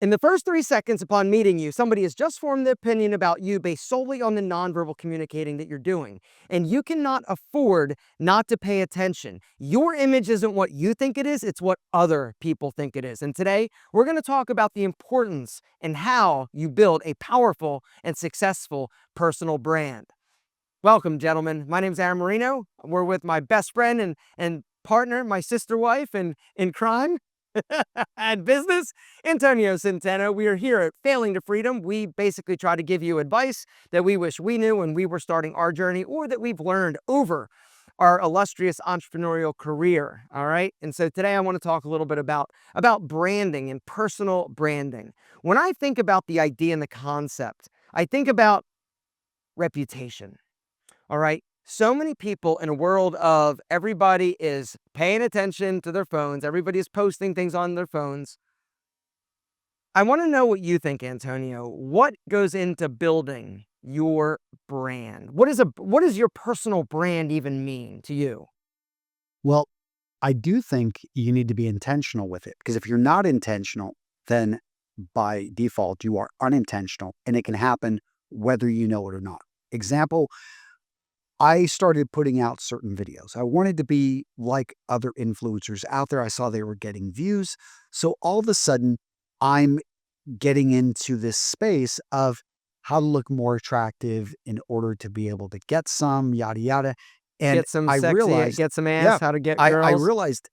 In the first 3 seconds upon meeting you, somebody has just formed the opinion about you based solely on the nonverbal communicating that you're doing. And you cannot afford not to pay attention. Your image isn't what you think it is, it's what other people think it is. And today, we're going to talk about the importance and how you build a powerful and successful personal brand. Welcome, gentlemen. My name is Aaron Marino. We're with my best friend and partner, my sister wife in crime and business, Antonio Centeno. We are here at Failing to Freedom. We basically try to give you advice that we wish we knew when we were starting our journey, or that we've learned over our illustrious entrepreneurial career. All right. And so today I want to talk a little bit about branding and personal branding. When I think about the idea and the concept, I think about reputation. All right. So many people in a world of everybody is paying attention to their phones, everybody is posting things on their phones. I want to know what you think, Antonio. What goes into building your brand? What does your personal brand even mean to you? Well, I do think you need to be intentional with it, because if you're not intentional, then by default, you are unintentional, and it can happen whether you know it or not. Example, I started putting out certain videos. I wanted to be like other influencers out there. I saw they were getting views. So all of a sudden, I'm getting into this space of how to look more attractive in order to be able to get some, yada, yada. And Get some I sexy, realized, get some yeah, ass, how to get I girls. realized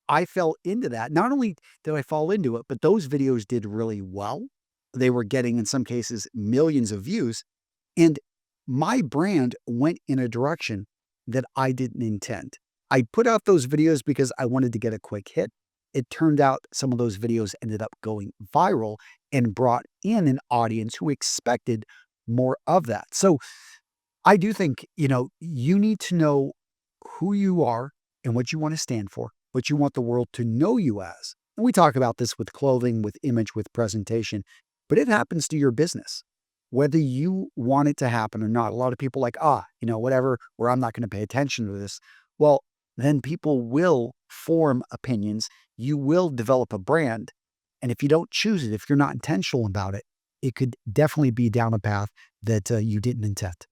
I fell into that. Not only did I fall into it, but those videos did really well. They were getting, in some cases, millions of views. And my brand went in a direction that I didn't intend. I put out those videos because I wanted to get a quick hit. It turned out some of those videos ended up going viral and brought in an audience who expected more of that. So I do think, you need to know who you are and what you want to stand for, what you want the world to know you as. And we talk about this with clothing, with image, with presentation, but it happens to your business, whether you want it to happen or not. A lot of people like, whatever, or I'm not going to pay attention to this. Well, then people will form opinions. You will develop a brand. And if you don't choose it, if you're not intentional about it, it could definitely be down a path that you didn't intend.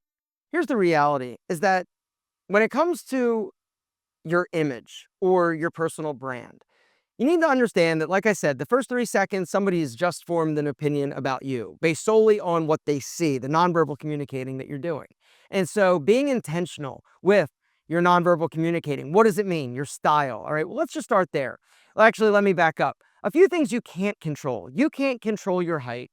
Here's the reality is that when it comes to your image or your personal brand, you need to understand that, like I said, the first 3 seconds, somebody has just formed an opinion about you based solely on what they see, the nonverbal communicating that you're doing. And so being intentional with your nonverbal communicating, what does it mean? Your style. All right, well, let's just start there. Well, actually, let me back up. A few things you can't control. You can't control your height.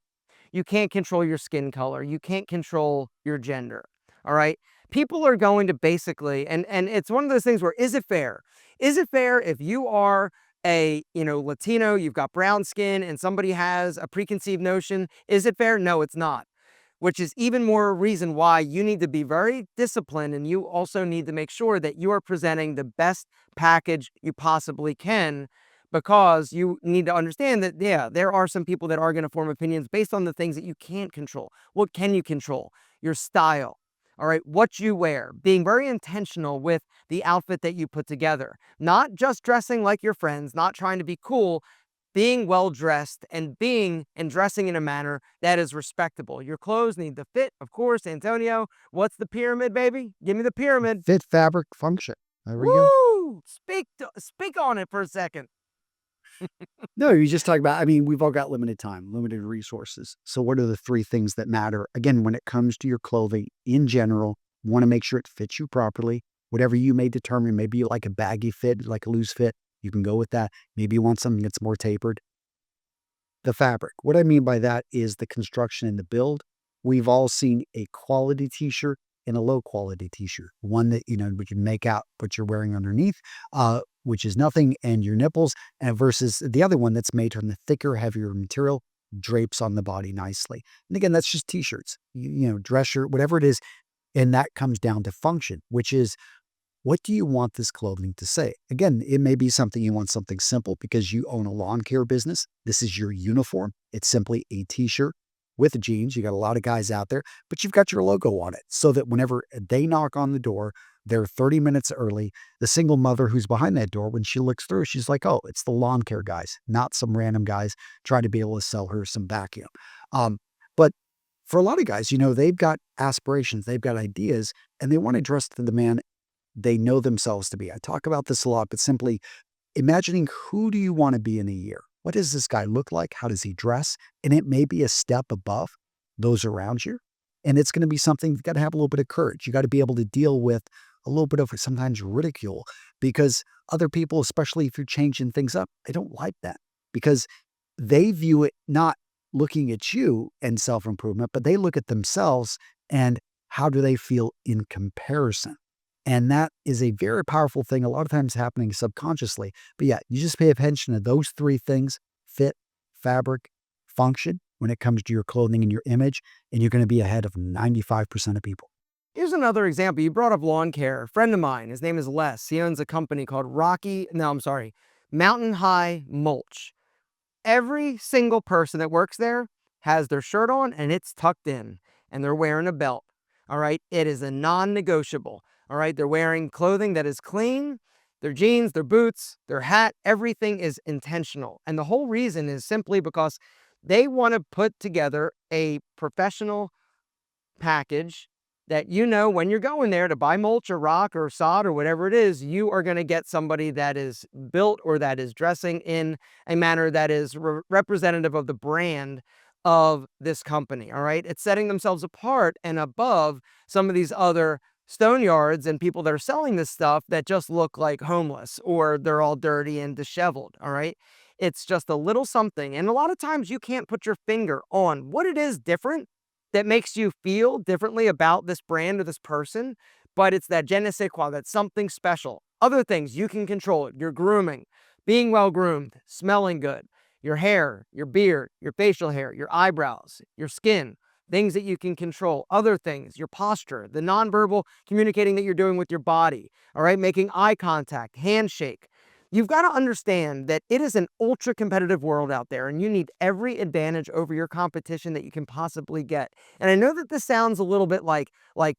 You can't control your skin color. You can't control your gender. All right. People are going to basically, and it's one of those things where, is it fair? Is it fair if you are a Latino, you've got brown skin, and somebody has a preconceived notion? Is it fair? No, it's not. Which is even more reason why you need to be very disciplined, and you also need to make sure that you are presenting the best package you possibly can, because you need to understand that, yeah, there are some people that are going to form opinions based on the things that you can't control. What can you control? Your style. All right, what you wear, being very intentional with the outfit that you put together, not just dressing like your friends, not trying to be cool, being well dressed and dressing in a manner that is respectable. Your clothes need to fit, of course. Antonio, what's the pyramid, baby? Give me the pyramid. Fit, fabric, function. There we go. Woo! Speak on it for a second. No, you just talk about, we've all got limited time, limited resources. So what are the three things that matter? Again, when it comes to your clothing in general, you want to make sure it fits you properly. Whatever you may determine, maybe you like a baggy fit, like a loose fit, you can go with that. Maybe you want something that's more tapered. The fabric. What I mean by that is the construction and the build. We've all seen a quality t-shirt and a low quality t-shirt. One that, we can make out what you're wearing underneath, which is nothing, and your nipples, and versus the other one that's made from the thicker, heavier material, drapes on the body nicely. And again, that's just t-shirts, dress shirt, whatever it is. And that comes down to function, which is, what do you want this clothing to say? Again, it may be something you want something simple because you own a lawn care business. This is your uniform. It's simply a t-shirt with jeans. You got a lot of guys out there, but you've got your logo on it so that whenever they knock on the door, They're 30 minutes early. The single mother who's behind that door, when she looks through, she's like, oh, it's the lawn care guys, not some random guys trying to be able to sell her some vacuum. But for a lot of guys, they've got aspirations, they've got ideas, and they want to dress to the man they know themselves to be. I talk about this a lot, but simply imagining, who do you want to be in a year? What does this guy look like? How does he dress? And it may be a step above those around you. And it's going to be something you've got to have a little bit of courage. You got to be able to deal with a little bit of sometimes ridicule, because other people, especially if you're changing things up, they don't like that, because they view it not looking at you and self improvement, but they look at themselves and how do they feel in comparison. And that is a very powerful thing, a lot of times happening subconsciously. But yeah, you just pay attention to those three things: fit, fabric, function, when it comes to your clothing and your image, and you're going to be ahead of 95% of people. Here's another example. You brought up lawn care. A friend of mine, his name is Les. He owns a company called Mountain High Mulch. Every single person that works there has their shirt on and it's tucked in, and they're wearing a belt. All right. It is a non-negotiable. All right. They're wearing clothing that is clean, their jeans, their boots, their hat, everything is intentional. And the whole reason is simply because they want to put together a professional package that, when you're going there to buy mulch or rock or sod or whatever it is, you are going to get somebody that is built or that is dressing in a manner that is representative of the brand of this company. All right. It's setting themselves apart and above some of these other stone yards and people that are selling this stuff that just look like homeless or they're all dirty and disheveled. All right. It's just a little something. And a lot of times you can't put your finger on what it is different that makes you feel differently about this brand or this person, but it's that je ne sais quoi, that's something special. Other things you can control it: your grooming, being well groomed, smelling good, your hair, your beard, your facial hair, your eyebrows, your skin, things that you can control. Other things, your posture, the nonverbal communicating that you're doing with your body, all right, making eye contact, handshake. You've got to understand that it is an ultra competitive world out there, and you need every advantage over your competition that you can possibly get. And I know that this sounds a little bit like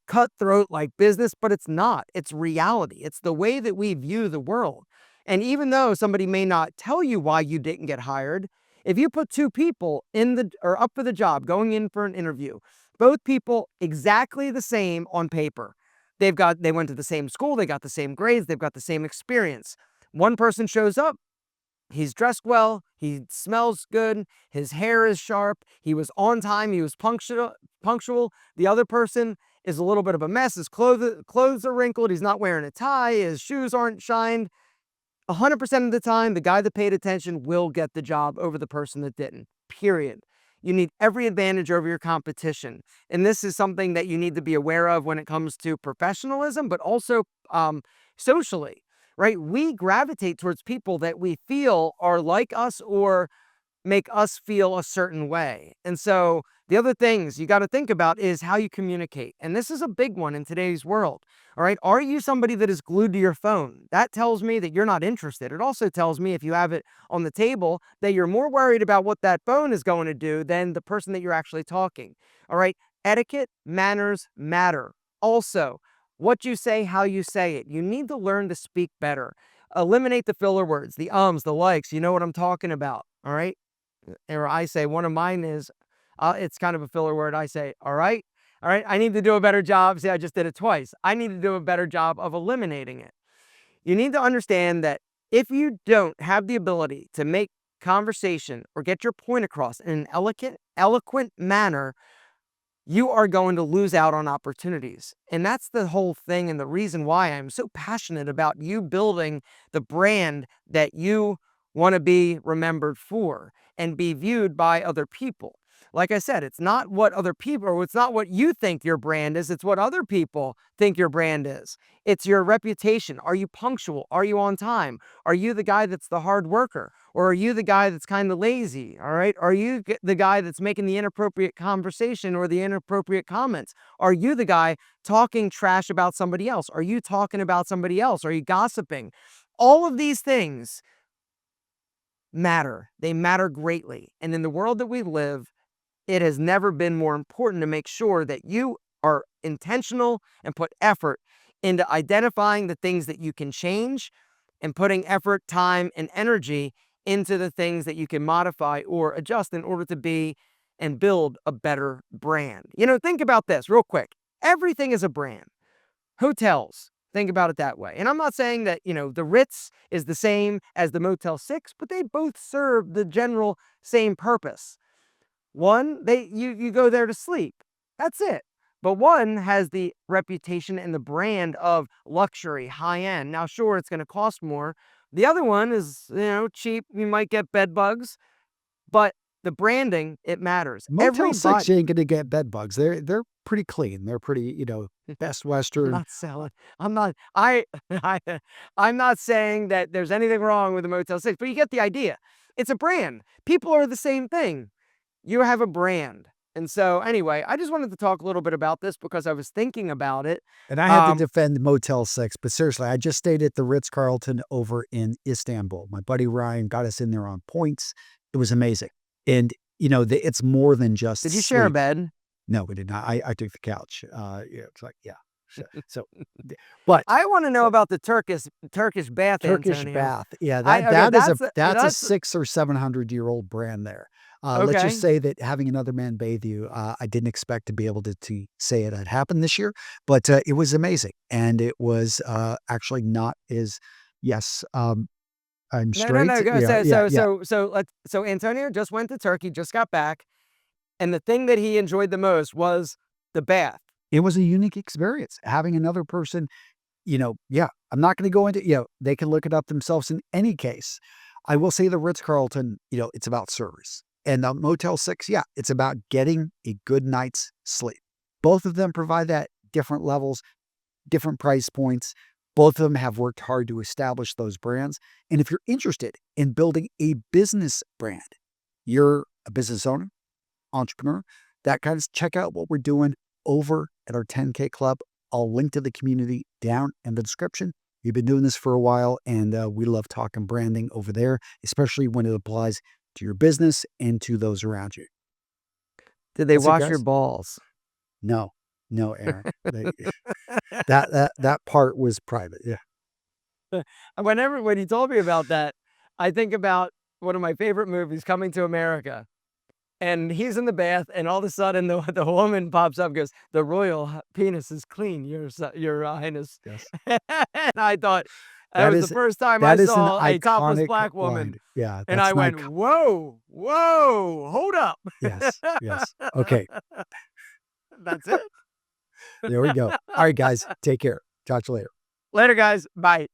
cutthroat, like business, but it's not. It's reality. It's the way that we view the world. And even though somebody may not tell you why you didn't get hired, if you put two people up for the job, going in for an interview, both people exactly the same on paper. They went to the same school, they got the same grades, they've got the same experience. One person shows up, he's dressed well, he smells good, his hair is sharp, he was on time, he was punctual. The other person is a little bit of a mess. His clothes are wrinkled, he's not wearing a tie, his shoes aren't shined. 100% of the time, the guy that paid attention will get the job over the person that didn't, period. You need every advantage over your competition. And this is something that you need to be aware of when it comes to professionalism, but also socially, right? We gravitate towards people that we feel are like us or make us feel a certain way. And so the other things you got to think about is how you communicate. And this is a big one in today's world. All right. Are you somebody that is glued to your phone? That tells me that you're not interested. It also tells me, if you have it on the table, that you're more worried about what that phone is going to do than the person that you're actually talking. All right. Etiquette, manners matter. Also, what you say, how you say it. You need to learn to speak better. Eliminate the filler words, the ums, the likes. You know what I'm talking about. All right. Or I say, one of mine is, it's kind of a filler word. I say, all right, I need to do a better job. See, I just did it twice. I need to do a better job of eliminating it. You need to understand that if you don't have the ability to make conversation or get your point across in an eloquent manner, you are going to lose out on opportunities. And that's the whole thing and the reason why I'm so passionate about you building the brand that you want to be remembered for and be viewed by other people. Like I said, it's not what other people, or it's not what you think your brand is, it's what other people think your brand is. It's your reputation. Are you punctual? Are you on time? Are you the guy that's the hard worker? Or are you the guy that's kind of lazy? All right. Are you the guy that's making the inappropriate conversation or the inappropriate comments? Are you the guy talking trash about somebody else? Are you talking about somebody else? Are you gossiping? All of these things matter. They matter greatly. And in the world that we live, it has never been more important to make sure that you are intentional and put effort into identifying the things that you can change and putting effort, time, and energy into the things that you can modify or adjust in order to be and build a better brand. Think about this real quick. Everything is a brand. Hotels, think about it that way. And I'm not saying that, the Ritz is the same as the Motel 6, but they both serve the general same purpose. One, you go there to sleep. That's it. But one has the reputation and the brand of luxury, high end. Now, sure, it's going to cost more. The other one is, cheap. You might get bed bugs, but the branding, it matters. Motel 6, you ain't gonna get bed bugs. They're pretty clean. They're pretty, Best I'm Western. not selling. I'm not. I'm not saying that there's anything wrong with the Motel 6, but you get the idea. It's a brand. People are the same thing. You have a brand. And so, anyway, I just wanted to talk a little bit about this because I was thinking about it. And I had to defend Motel 6, but seriously, I just stayed at the Ritz-Carlton over in Istanbul. My buddy Ryan got us in there on points. It was amazing. And, it's more than just Did you share a sleep. bed? No, we did not. I took the couch. Yeah, it's like, yeah. So, but I want to know about the Turkish bath, Turkish Antonio. bath. Yeah, Okay, that's a 600 or 700-year-old brand there. Let's okay. just say that having another man bathe you, I didn't expect to be able to say it had happened this year, but it was amazing. And it was actually not as, yes, I'm straight. No. Go. Yeah, yeah, yeah. So Antonio just went to Turkey, just got back, and the thing that he enjoyed the most was the bath. It was a unique experience having another person, yeah, I'm not going to go into, they can look it up themselves in any case. I will say the Ritz-Carlton, it's about service. And the Motel 6, yeah, it's about getting a good night's sleep. Both of them provide that, different levels, different price points. Both of them have worked hard to establish those brands. And if you're interested in building a business brand, you're a business owner, entrepreneur, that kind of, check out what we're doing over at our 10K Club. I'll link to the community down in the description. We've been doing this for a while, and we love talking branding over there, especially when it applies to your business and to those around you. Did they That's it, wash your guys. balls? No, no, Aaron. That part was private. Yeah. When you told me about that, I think about one of my favorite movies, Coming to America. And he's in the bath, and all of a sudden, the woman pops up and goes, "The royal penis is clean, your highness." Yes. And I thought, that That was is the first time I that is an saw a topless iconic black line. woman. Yeah, And that's I an went, icon. "Whoa, whoa, hold up." Yes, yes. Okay, That's it. there we go. All right, guys, take care. Talk to you later. Later, guys. Bye.